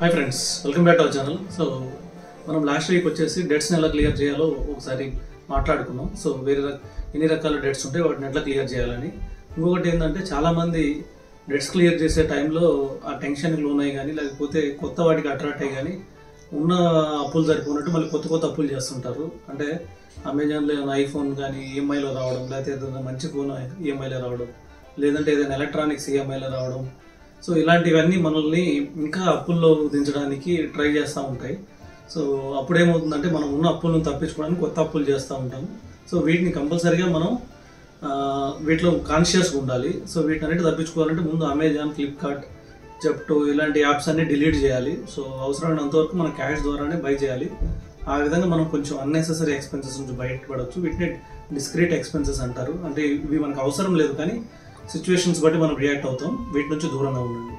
Hi friends, welcome back to our channel. So మనం last week వచ్చేసి డెట్స్ని ఎలా clear చేయాలో ఒకసారి మాట్లాడుకున్నాం. సో ఎన్ని రకాల డెట్స్ ఉంటాయి, వాటిని ఎట్లా క్లియర్ చేయాలని. ఇంకొకటి ఏంటంటే చాలామంది డెట్స్ క్లియర్ చేసే టైంలో ఆ టెన్షన్కి లోన్ అయ్యి కానీ, లేకపోతే కొత్త వాటికి అట్రాక్ట్ అయ్యి కానీ ఉన్న అప్పులు సరిపోయినట్టు మళ్ళీ కొత్త అప్పులు చేస్తుంటారు. అంటే అమెజాన్లో ఏమైనా ఐఫోన్ కానీ ఈఎంఐలో రావడం, లేకపోతే ఏదైనా మంచి ఫోన్ ఈఎంఐలో రావడం, లేదంటే ఏదైనా ఎలక్ట్రానిక్స్ ఈఎంఐలో రావడం. సో ఇలాంటివన్నీ మనల్ని ఇంకా అప్పుల్లో దించడానికి ట్రై చేస్తూ ఉంటాయి. సో అప్పుడేమవుతుందంటే మనం ఉన్న అప్పులను తప్పించుకోవడానికి కొత్త అప్పులు చేస్తూ ఉంటాం. సో వీటిని కంపల్సరీగా మనం వీటిలో కాన్షియస్గా ఉండాలి. సో వీటిని తప్పించుకోవాలంటే ముందు అమెజాన్, ఫ్లిప్కార్ట్, జెప్టో ఇలాంటి యాప్స్ అన్ని డిలీట్ చేయాలి. సో అవసరమైనంత వరకు మనం క్యాష్ ద్వారానే బై చేయాలి. ఆ విధంగా మనం కొంచెం అన్నెసెసరీ ఎక్స్పెన్సెస్ నుంచి బయటపడవచ్చు. వీటిని డిస్క్రీట్ ఎక్స్పెన్సెస్ అంటారు. అంటే ఇవి మనకు అవసరం లేదు కానీ సిచ్యువేషన్స్ బట్టి మనం రియాక్ట్ అవుతాం. వీటి నుంచి దూరంగా ఉండండి.